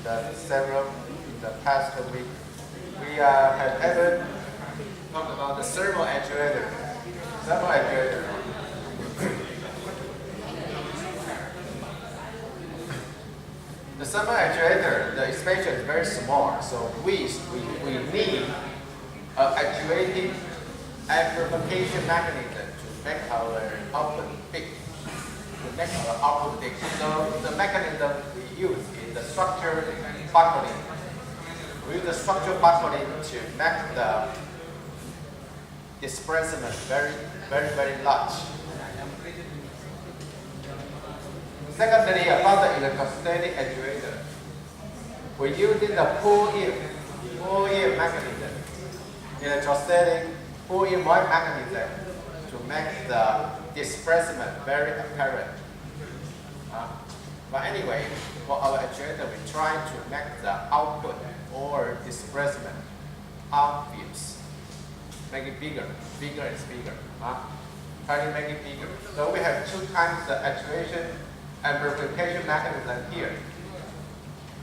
in the past week. We have ever talked about the thermal actuator. Thermal actuator. The thermal actuator, the expansion is very small, so we need an actuating amplification mechanism to make our output big. So the mechanism we use is the structure buckling. We use the structure buckling to make the displacement very large. Secondly, about the electrostatic actuator, we're using the pull-in mechanism, electrostatic pull-in mechanism to make the displacement very apparent. But anyway, for our actuator, we try to make the output or displacement obvious, make it bigger and bigger. Try to make it bigger. So we have two kinds of actuation and amplification mechanism here.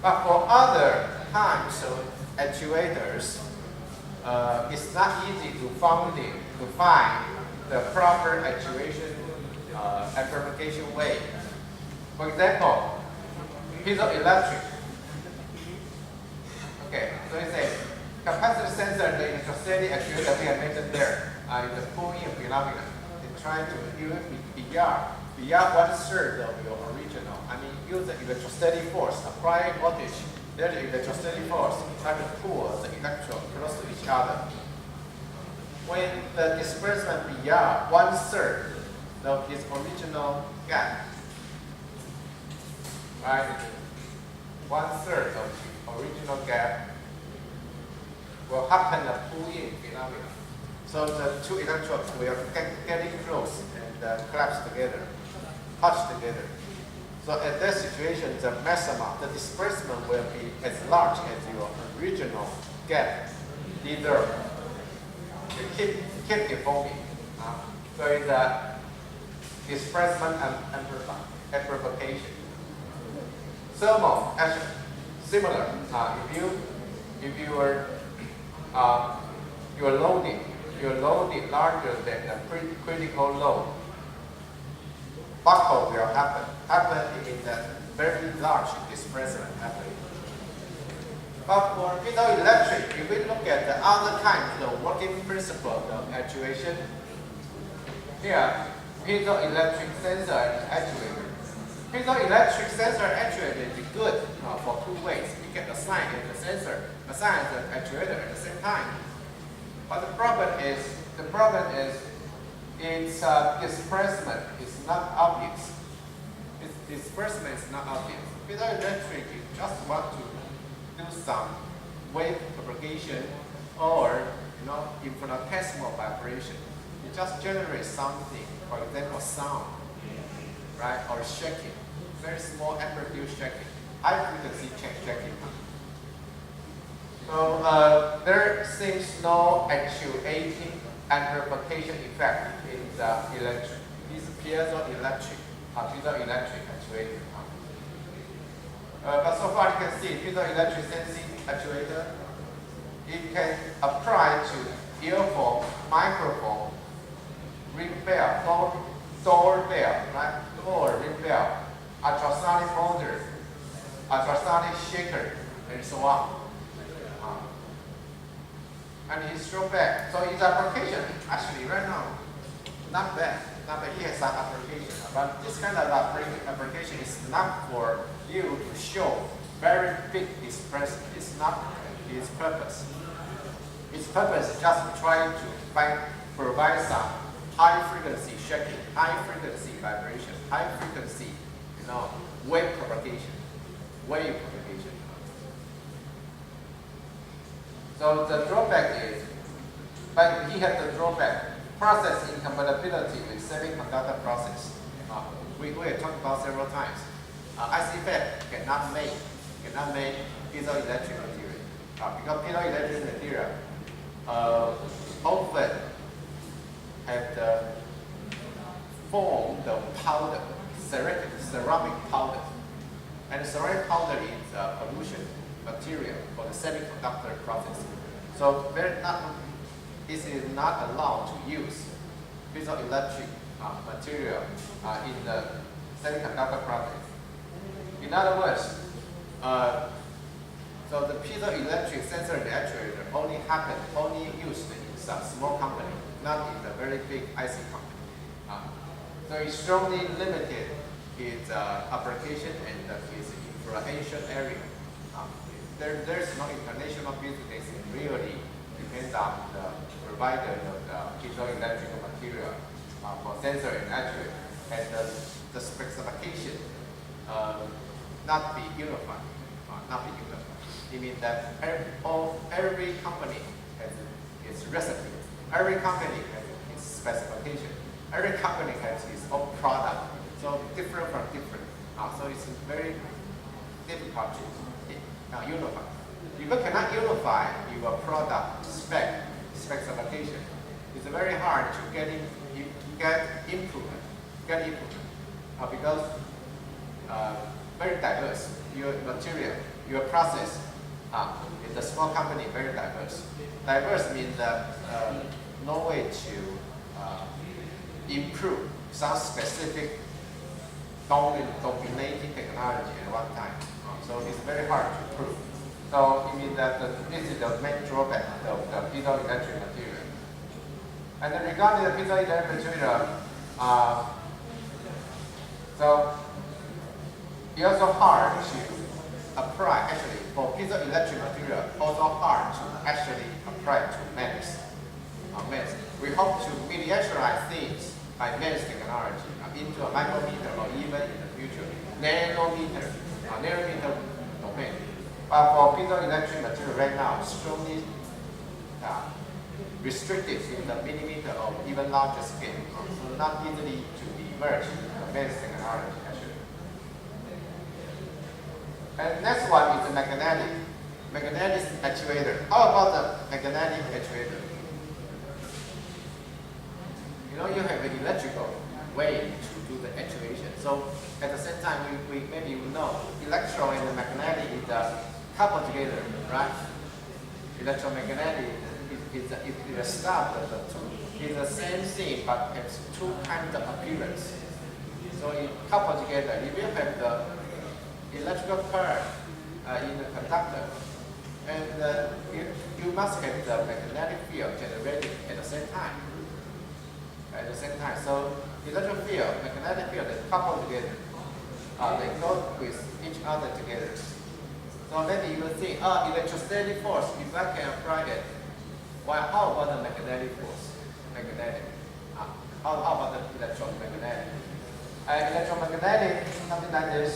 But for other kinds of actuators, it's not easy to find the proper actuation amplification way. For example, piezoelectric. Okay, so it's a capacitor sensor, the electrostatic actuator we have mentioned there, is the pull-in phenomenon. They try to do it beyond 1/3 of your original. I mean, use the electrostatic force, apply voltage. There's the electrostatic force, try to pull the electron close to each other. When the displacement beyond 1/3 of its original gap, right? 1/3 of the original gap will happen a pull-in phenomenon. So the two electrons will getting close and collapse together, touch together. So at that situation, the maximum, the displacement will be as large as your original gap deserved. You keep deforming. So it's a displacement and amplification. Thermal, actually, similar. If you're loaded larger than the critical load, buckle will happen in that very large displacement happening. But for piezoelectric, if we look at the other kinds of working principle of actuation, here, piezoelectric sensor and actuator. Piezoelectric sensor and actuator is good for two ways. You can assign the sensor, assign the actuator at the same time. But the problem is its displacement is not obvious. Its displacement is not obvious. Piezoelectric, you just want to do some wave propagation or infinitesimal vibration. You just generate something, for example, sound, right, or shaking, very small amplitude shaking, high frequency shaking. So there seems no actuating amplification effect in the electric. This piezoelectric actuator. But so far you can see piezoelectric sensing actuator. It can apply to earphone, microphone, ring bell, door bell, right? Door, ring bell, ultrasonic motor, ultrasonic shaker, and so on. And it's so bad. So its application, actually right now, not bad. He has some application. But this kind of application is not for you to show very big displacement. It's not its purpose. Its purpose is just trying to provide some high frequency shaking, high frequency vibration, high frequency, wave propagation. So the drawback is, but he had the drawback, process incompatibility with semiconductor process. We have talked about several times. IC FET cannot make piezoelectric material because piezoelectric material often have the form of powder, ceramic powder, And ceramic powder is a pollution material for the semiconductor process. So this is not allowed to use piezoelectric material in the semiconductor process. In other words, so the piezoelectric sensor and actuator only used in some small company, not in the very big IC company. So it's strongly limited its application and its influential area. There's no international business really depends on the provider of the piezoelectric material for sensor and actuator, and the specification not be unified. It means that every company has its recipe, every company has its specification, every company has its own product, so different from different. So it's very difficult to unify. If you cannot unify your product specification, it's very hard to get improvement because very diverse. Your material, your process in the small company very diverse. Diverse means no way to improve some specific dominating technology at one time. So it's very hard to prove. So it means that this is the main drawback of the piezoelectric material. And then regarding the piezoelectric material, so it's also hard to apply, actually, for piezoelectric material, also hard to actually apply to MEMS. We hope to miniaturize things by MEMS technology into a micrometer or even in the future, nanometer domain. But for piezoelectric material right now, strongly restricted in the millimeter or even larger scale, so not easily to be merged in the MEMS technology. And next one is the magnetic actuator. How about the magnetic actuator? You know, you have an electrical way to do the actuation. So at the same time, maybe you know, electro and the magnetic is coupled together, right? Electromagnetic is the start of the two. It's the same thing, but has two kinds of appearance. So it coupled together. If you have the electrical current in the conductor, and you must have the magnetic field generated at the same time. So electric field, magnetic field, they couple together. They go with each other together. So maybe you will think, electrostatic force, if I can apply it, well, how about the magnetic force? How about the electromagnetic? Electromagnetic, something like this.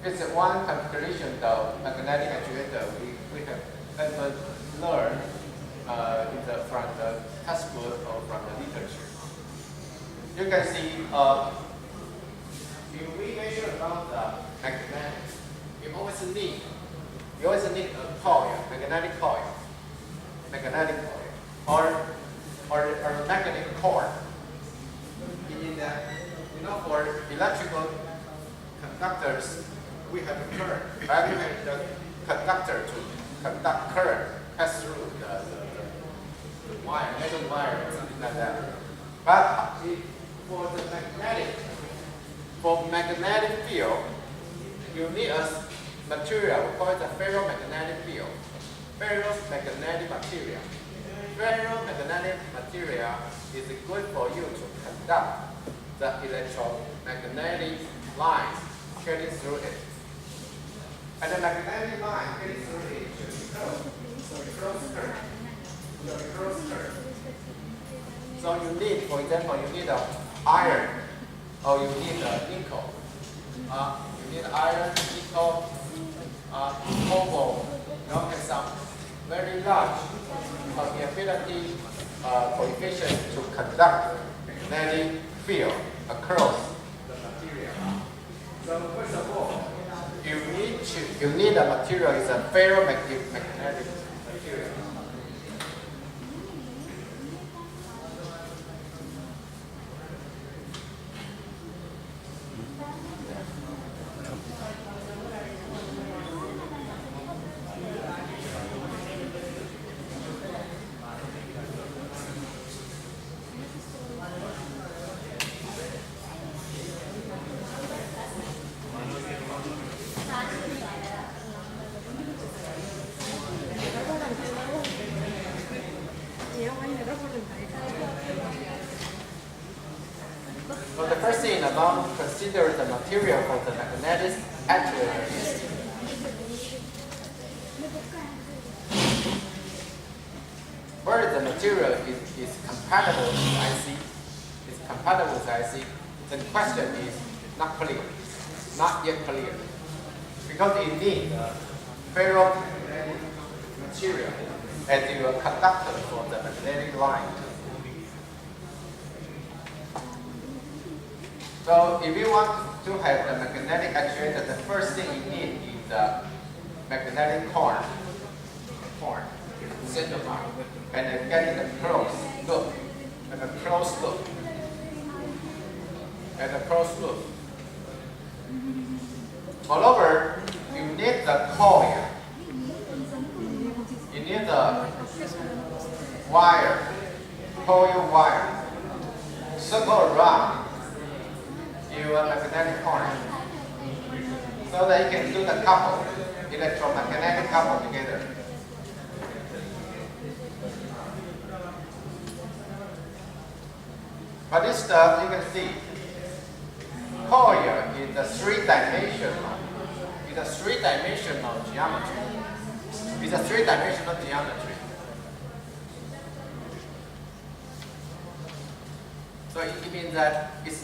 It's one configuration of magnetic actuator we have ever learned from the textbook or from the literature. You can see, if we measure about the magnetic, you always need a coil, magnetic coil, or a magnetic core. In that, for electrical conductors, we have a current. Right? We have the conductor to conduct current pass through the wire, metal wire, or something like that. But for magnetic field, you need a material, we call it a ferromagnetic field. Ferromagnetic material. Ferromagnetic material is good for you to conduct the electromagnetic lines carrying through it. And the magnetic line carrying through it should be closed current. So you need, for example, you need iron, or you need nickel. You need iron, nickel, cobalt, and some very large ability coefficient to conduct magnetic field across the material. So first of all, you need a material is a ferromagnetic material. among considered the material for the magnetic actuator is where the material is compatible with IC, the question is not clear, not yet clear. Because you need ferro material as your conductor for the magnetic line. So if you want to have the magnetic actuator, the first thing you need is the magnetic core, center part, and then getting the closed loop, and a closed loop, and a closed loop. Moreover, you need the coil. You need the wire, coil wire, circle around your magnetic core, so that you can do the couple, electromagnetic couple together. But this stuff you can see, coil is a three-dimensional. It's a three-dimensional geometry. It's a three-dimensional geometry. So it means that it's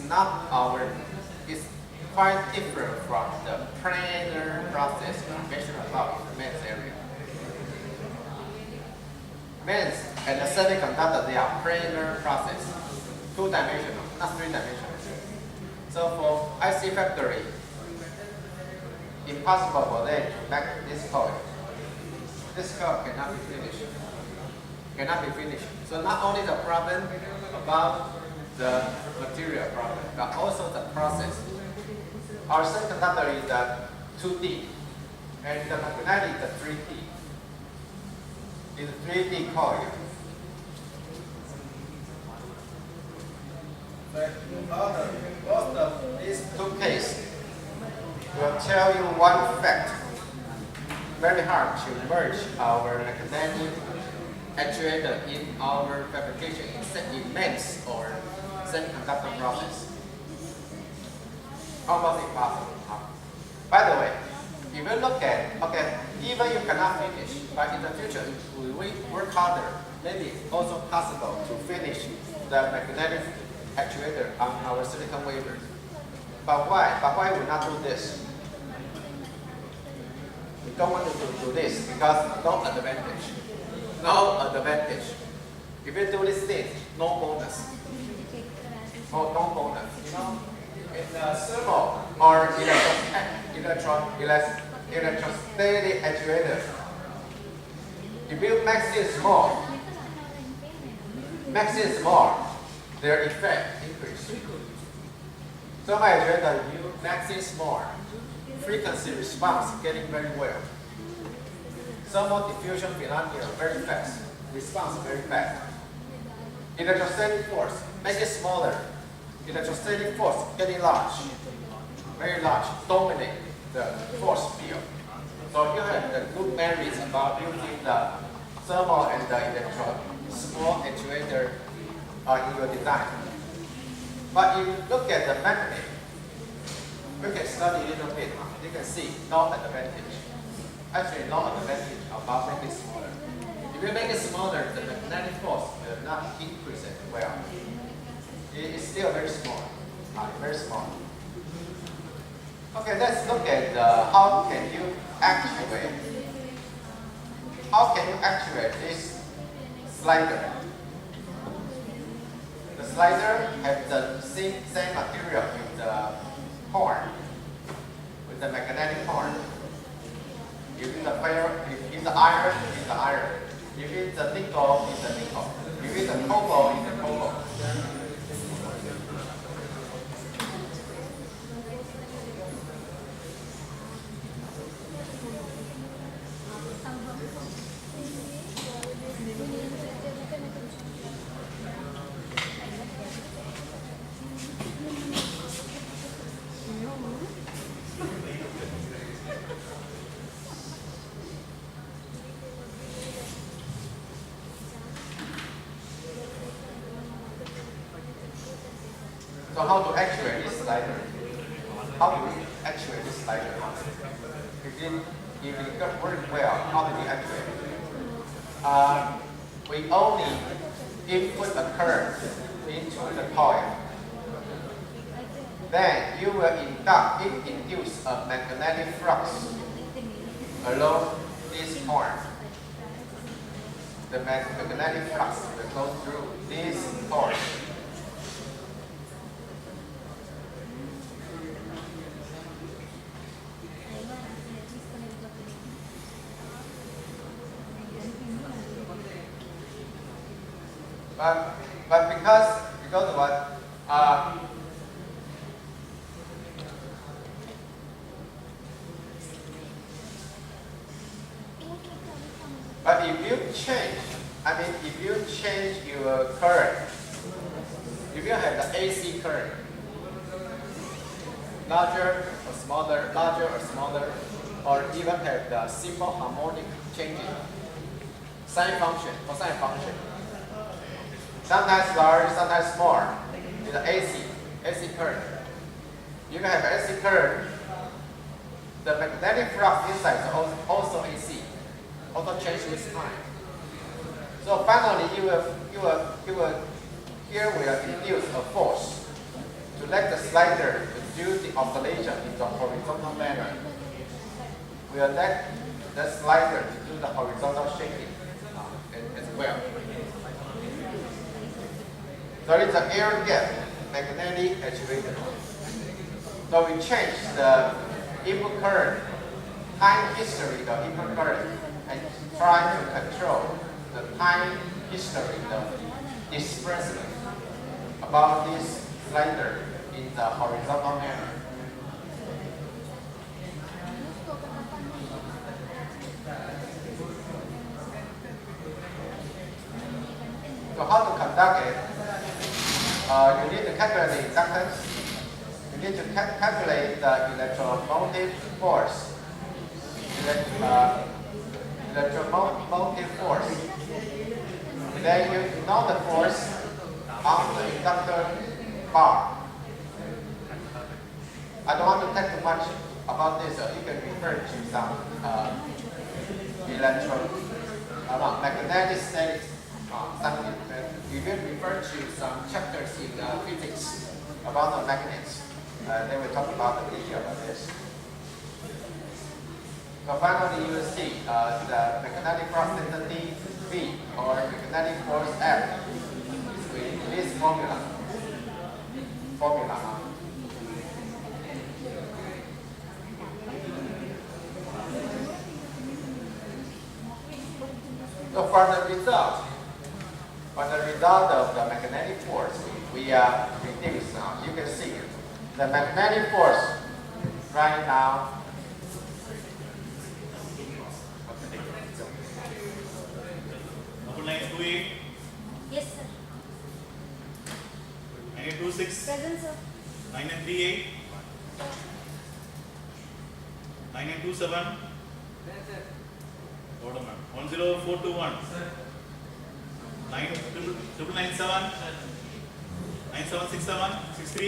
it's quite different from the planar process we mentioned about in the MEMS area. MEMS and the semiconductor, they are planar process, two-dimensional, not three-dimensional. So for IC factory, impossible for them to make this coil. This coil cannot be finished. So not only the problem about the material problem, but also the process. Our semiconductor is a 2D, and the magnetic is a 3D. It's a 3D coil. But both of these two cases will tell you one fact. Very hard to merge our magnetic actuator in our fabrication in MEMS or semiconductor process. Almost impossible. By the way, if you look at, even you cannot finish, but in the future, if we work harder, maybe it's also possible to finish the magnetic actuator on our silicon wafers. But why? But why we not do this? We don't want to do this because no advantage. No advantage. If you do this thing, no bonus. Oh, no bonus. You know, in the thermal or electrostatic actuator, if you make it small, their effect increase. Thermal actuator, you make it small, frequency response getting very well. Thermal diffusion phenomena very fast, response very fast. Electrostatic force, make it smaller. Electrostatic force getting large, very large, dominate the force field. So you have the good merits about using the thermal and the small actuator in your design. But if you look at the magnet, we can study a little bit. You can see no advantage. Actually, no advantage about making it smaller. If you make it smaller, the magnetic force will not increase it well. It's still very small, very small. Okay, let's look at how can you actuate. How can you actuate this slider? The slider has the same material with the horn, with the magnetic horn. If it's the iron, it's the iron. If it's the nickel, it's the nickel. If it's the cobalt, it's the cobalt. So how to actuate this slider? How do we actuate this slider? If you got very well, how do we actuate it? We only input a current into the coil. Then you will induce a magnetic flux along this point. The magnetic flux will go through this point. But because what? But if you change your current, if you have the AC current, larger or smaller, or even have the simple harmonic changing, sine function, cosine function, sometimes large, sometimes small, in the AC current. You can have AC current, the magnetic flux inside is also AC. Also change with time. So finally, here we will induce a force to let the slider do the oscillation in the horizontal manner. We will let the slider do the horizontal shaking as well. So it's an air gap magnetic actuator. So we change the input current, time history of input current, and try to control the time history, the displacement about this slider in the horizontal manner. So how to conduct it? You need to calculate the inductance. You need to calculate the electromotive force. Electromotive force. Then you know the force on the inductor bar. I don't want to talk too much about this. You can refer to some magnetic statics. You can refer to some chapters in physics about the magnets. They will talk about the detail of this. So finally, you will see the magnetic flux density V, or magnetic force F, is with this formula. So for the result of the magnetic force, we reduce now. You can see the magnetic force right now. Line 28. Yes, sir. 9826. Present, sir. 9938. 9927. Hold on, ma'am. 10421. 9997. 9767. 63.